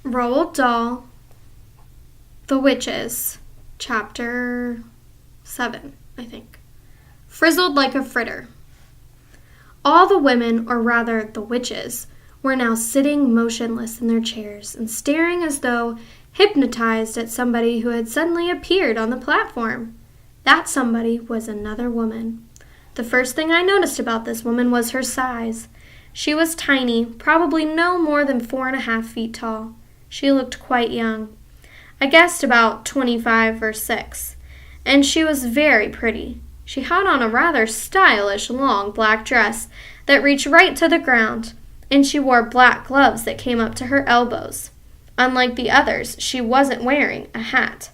Roald Dahl, The Witches, Chapter 7, I think. Frizzled like a fritter. All the women, or rather the witches, were now sitting motionless in their chairs and staring as though hypnotized at somebody who had suddenly appeared on the platform. That somebody was another woman. The first thing I noticed about this woman was her size. She was tiny, probably no more than 4.5 feet tall. She looked quite young. I guessed about 25 or 6, and she was very pretty. She had on a rather stylish long black dress that reached right to the ground, and she wore black gloves that came up to her elbows. Unlike the others, she wasn't wearing a hat.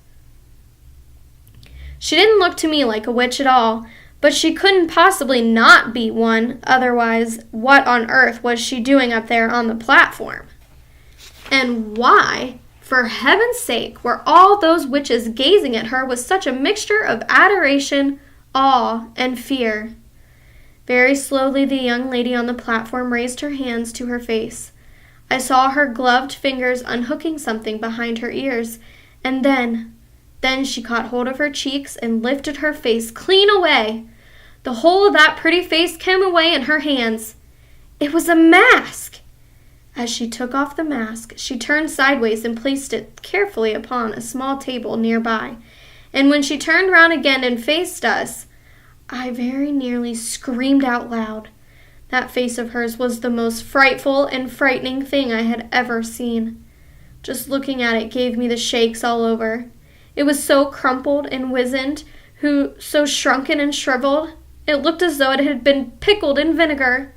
She didn't look to me like a witch at all, but she couldn't possibly not be one, otherwise what on earth was she doing up there on the platform? And why, for heaven's sake, were all those witches gazing at her with such a mixture of adoration, awe, and fear? Very slowly the young lady on the platform raised her hands to her face. I saw her gloved fingers unhooking something behind her ears, and then she caught hold of her cheeks and lifted her face clean away. The whole of that pretty face came away in her hands. It was a mask! As she took off the mask, she turned sideways and placed it carefully upon a small table nearby. And when she turned round again and faced us, I very nearly screamed out loud. That face of hers was the most frightful and frightening thing I had ever seen. Just looking at it gave me the shakes all over. It was so crumpled and wizened, so shrunken and shriveled. It looked as though it had been pickled in vinegar.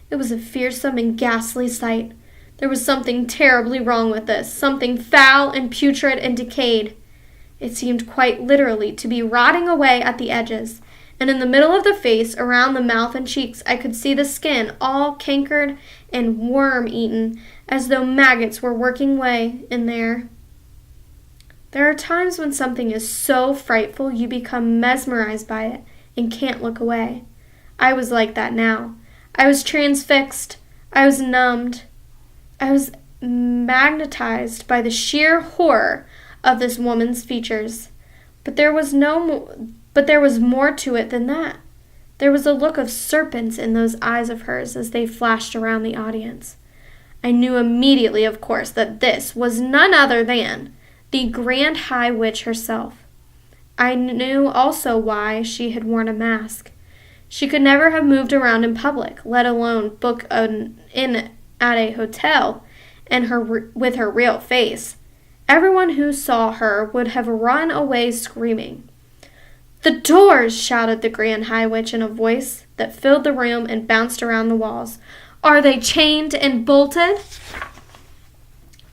It was a fearsome and ghastly sight. There was something terribly wrong with this, something foul and putrid and decayed. It seemed quite literally to be rotting away at the edges, and in the middle of the face, around the mouth and cheeks, I could see the skin all cankered and worm-eaten, as though maggots were working way in there. There are times when something is so frightful you become mesmerized by it and can't look away. I was like that now. I was transfixed. I was numbed. I was magnetized by the sheer horror of this woman's features. But there was more to it than that. There was a look of serpents in those eyes of hers as they flashed around the audience. I knew immediately, of course, that this was none other than the Grand High Witch herself. I knew also why she had worn a mask. She could never have moved around in public, let alone book an inn at a hotel, with her real face. Everyone who saw her would have run away screaming. "The doors!" shouted the Grand High Witch in a voice that filled the room and bounced around the walls. "Are they chained and bolted?"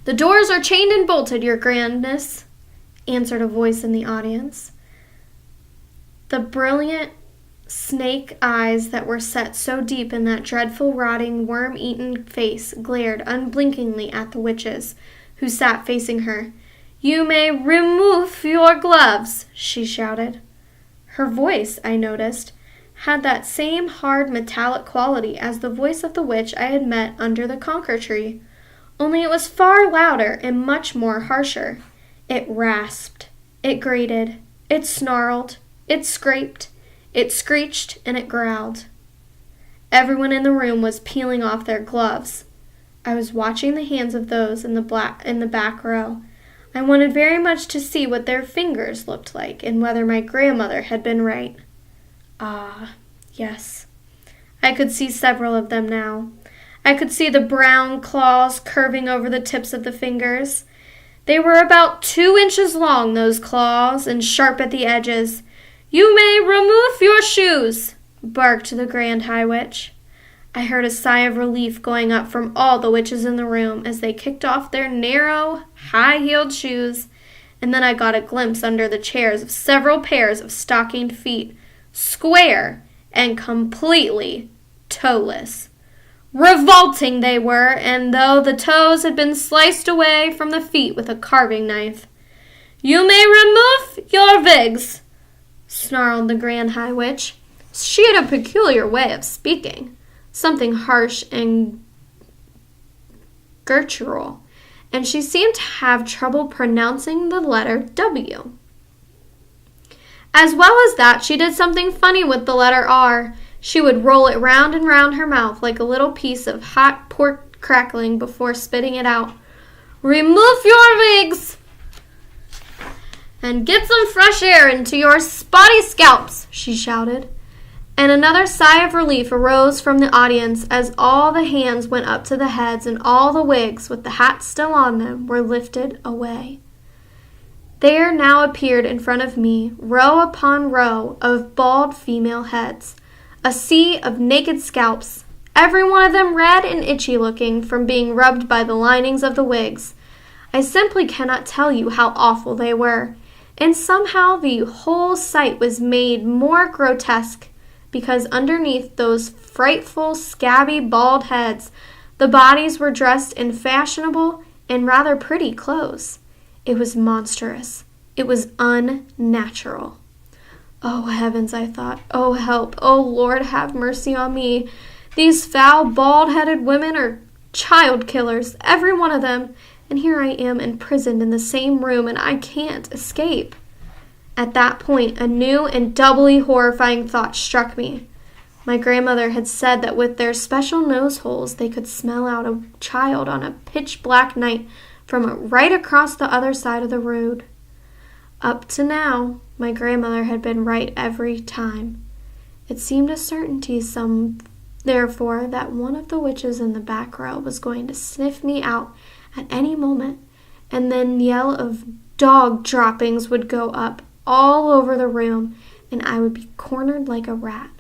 "The doors are chained and bolted, your grandness," answered a voice in the audience. The brilliant snake eyes that were set so deep in that dreadful, rotting, worm-eaten face glared unblinkingly at the witches, who sat facing her. "You may remove your gloves," she shouted. Her voice, I noticed, had that same hard metallic quality as the voice of the witch I had met under the conker tree, only it was far louder and much more harsher. It rasped, it grated, it snarled, it scraped, it screeched, and it growled. Everyone in the room was peeling off their gloves. I was watching the hands of those in the back row. I wanted very much to see what their fingers looked like and whether my grandmother had been right. Ah, yes. I could see several of them now. I could see the brown claws curving over the tips of the fingers. They were about 2 inches long, those claws, and sharp at the edges. "You may remove your shoes," barked the Grand High Witch. I heard a sigh of relief going up from all the witches in the room as they kicked off their narrow, high-heeled shoes, and then I got a glimpse under the chairs of several pairs of stockinged feet, square and completely toeless. Revolting they were, and though the toes had been sliced away from the feet with a carving knife. "You may remove your wigs," snarled the Grand High Witch. She had a peculiar way of speaking, something harsh and guttural, and she seemed to have trouble pronouncing the letter W. As well as that, she did something funny with the letter R. She would roll it round and round her mouth like a little piece of hot pork crackling before spitting it out. "Remove your wigs and get some fresh air into your spotty scalps," she shouted. And another sigh of relief arose from the audience as all the hands went up to the heads and all the wigs, with the hats still on them, were lifted away. There now appeared in front of me, row upon row of bald female heads, a sea of naked scalps, every one of them red and itchy looking from being rubbed by the linings of the wigs. I simply cannot tell you how awful they were, and somehow the whole sight was made more grotesque because underneath those frightful, scabby, bald heads, the bodies were dressed in fashionable and rather pretty clothes. It was monstrous. It was unnatural. Oh, heavens, I thought. Oh, help. Oh, Lord, have mercy on me. These foul, bald-headed women are child killers, every one of them, and here I am imprisoned in the same room, and I can't escape. At that point, a new and doubly horrifying thought struck me. My grandmother had said that with their special nose holes, they could smell out a child on a pitch-black night from right across the other side of the road. Up to now, my grandmother had been right every time. It seemed a certainty, therefore, that one of the witches in the back row was going to sniff me out at any moment, and then yell of dog droppings would go up all over the room, and I would be cornered like a rat.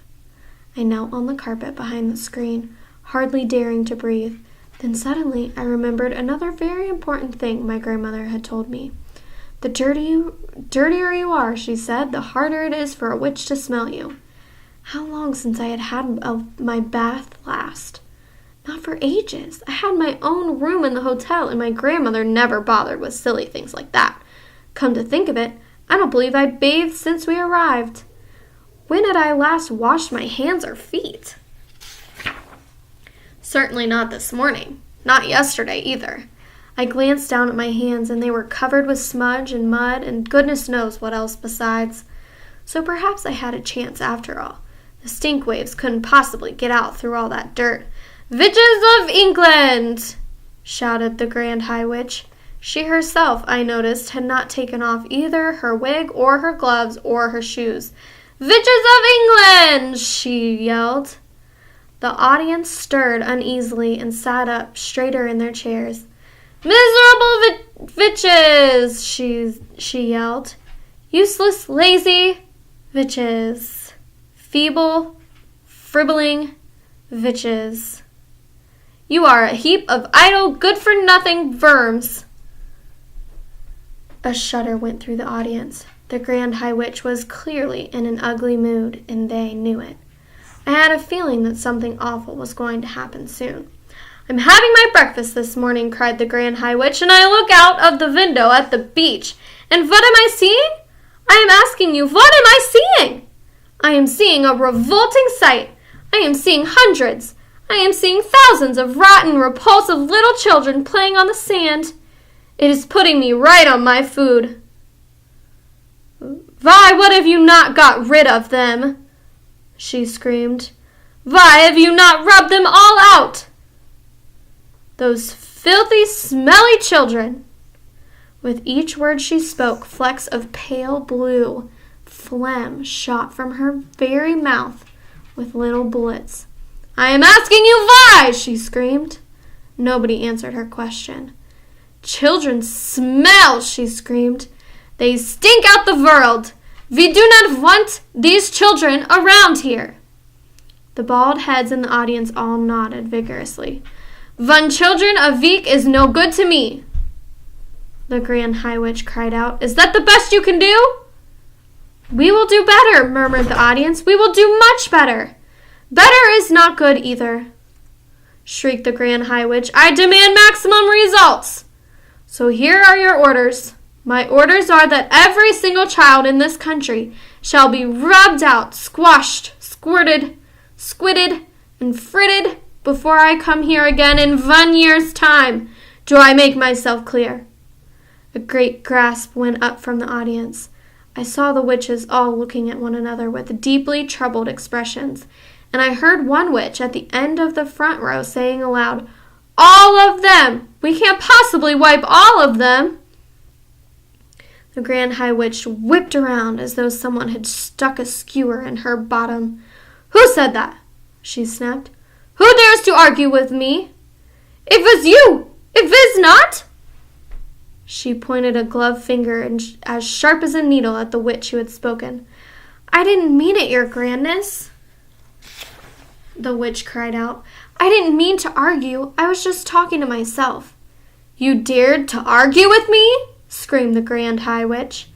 I knelt on the carpet behind the screen, hardly daring to breathe. Then suddenly I remembered another very important thing my grandmother had told me. "The dirtier you are," she said, "the harder it is for a witch to smell you." How long since I had had my bath last? Not for ages. I had my own room in the hotel, and my grandmother never bothered with silly things like that. Come to think of it, I don't believe I'd bathed since we arrived. When had I last washed my hands or feet? Certainly not this morning. Not yesterday either. I glanced down at my hands, and they were covered with smudge and mud and goodness knows what else besides. So perhaps I had a chance after all. The stink waves couldn't possibly get out through all that dirt. "Witches of England!" shouted the Grand High Witch. She herself, I noticed, had not taken off either her wig or her gloves or her shoes. "Witches of England!" she yelled. The audience stirred uneasily and sat up straighter in their chairs. "Miserable witches!" she yelled. "Useless, lazy witches. Feeble, fribbling witches. You are a heap of idle, good-for-nothing verms." A shudder went through the audience. The Grand High Witch was clearly in an ugly mood, and they knew it. I had a feeling that something awful was going to happen soon. "I'm having my breakfast this morning," cried the Grand High Witch, "and I look out of the window at the beach. And what am I seeing? I am asking you, what am I seeing? I am seeing a revolting sight. I am seeing hundreds. I am seeing thousands of rotten, repulsive little children playing on the sand. It is putting me right on my food. Why, what have you not got rid of them?" she screamed. "Why have you not rubbed them all out? Those filthy, smelly children." With each word she spoke, flecks of pale blue phlegm shot from her very mouth with little bullets. "I am asking you why!" she screamed. Nobody answered her question. "Children smell!" she screamed. "They stink out the world. We do not want these children around here." The bald heads in the audience all nodded vigorously. "One children a week is no good to me," the Grand High Witch cried out. "Is that the best you can do?" "We will do better," murmured the audience. "We will do much better." "Better is not good either," shrieked the Grand High Witch. "I demand maximum results. So here are your orders. My orders are that every single child in this country shall be rubbed out, squashed, squirted, squitted, and fritted before I come here again in 1 year's time. Do I make myself clear?" A great gasp went up from the audience. I saw the witches all looking at one another with deeply troubled expressions, and I heard one witch at the end of the front row saying aloud, "All of them! We can't possibly wipe all of them!" The Grand High Witch whipped around as though someone had stuck a skewer in her bottom. "Who said that?" she snapped. "Who dares to argue with me? If it's you! If it's not!" She pointed a gloved finger as sharp as a needle at the witch who had spoken. "I didn't mean it, your grandness," the witch cried out. "I didn't mean to argue. I was just talking to myself." "You dared to argue with me?" screamed the Grand High Witch.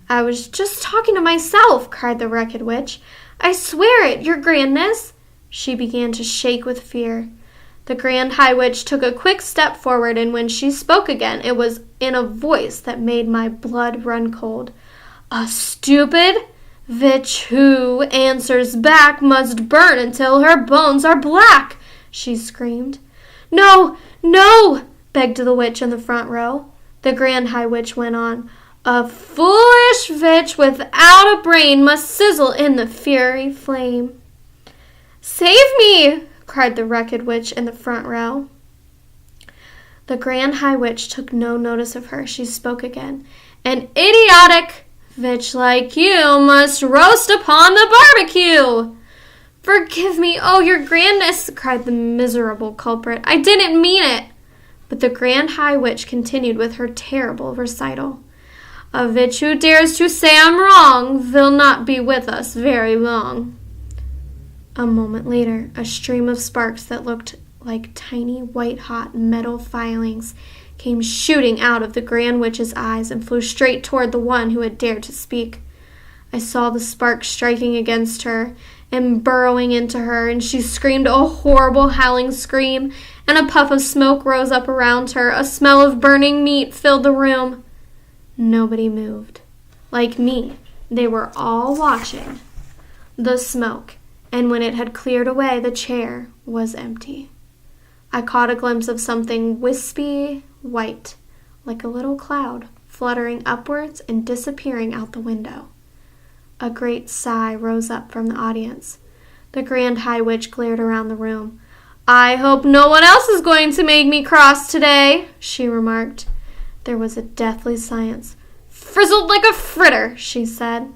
"I was just talking to myself," cried the wretched witch. "I swear it, your grandness." She began to shake with fear. The Grand High Witch took a quick step forward, and when she spoke again, it was in a voice that made my blood run cold. "A stupid witch who answers back must burn until her bones are black," she screamed. "No, no," begged the witch in the front row. The Grand High Witch went on. "A foolish witch without a brain must sizzle in the fiery flame." "Save me!" cried the wretched witch in the front row. The Grand High Witch took no notice of her. She spoke again. "An idiotic witch like you must roast upon the barbecue." "Forgive me, oh, your grandness," cried the miserable culprit. "I didn't mean it." But the Grand High Witch continued with her terrible recital. "A witch who dares to say I'm wrong will not be with us very long." A moment later, a stream of sparks that looked like tiny white-hot metal filings came shooting out of the Grand Witch's eyes and flew straight toward the one who had dared to speak. I saw the sparks striking against her and burrowing into her, and she screamed a horrible howling scream, and a puff of smoke rose up around her. A smell of burning meat filled the room. Nobody moved. Like me, they were all watching the smoke, and when it had cleared away, the chair was empty. I caught a glimpse of something wispy white, like a little cloud, fluttering upwards and disappearing out the window. A great sigh rose up from the audience. The Grand High Witch glared around the room. "I hope no one else is going to make me cross today," she remarked. There was a deathly silence. "Frizzled like a fritter," she said.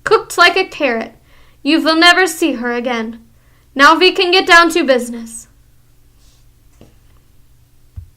"Cooked like a carrot. You will never see her again. Now we can get down to business."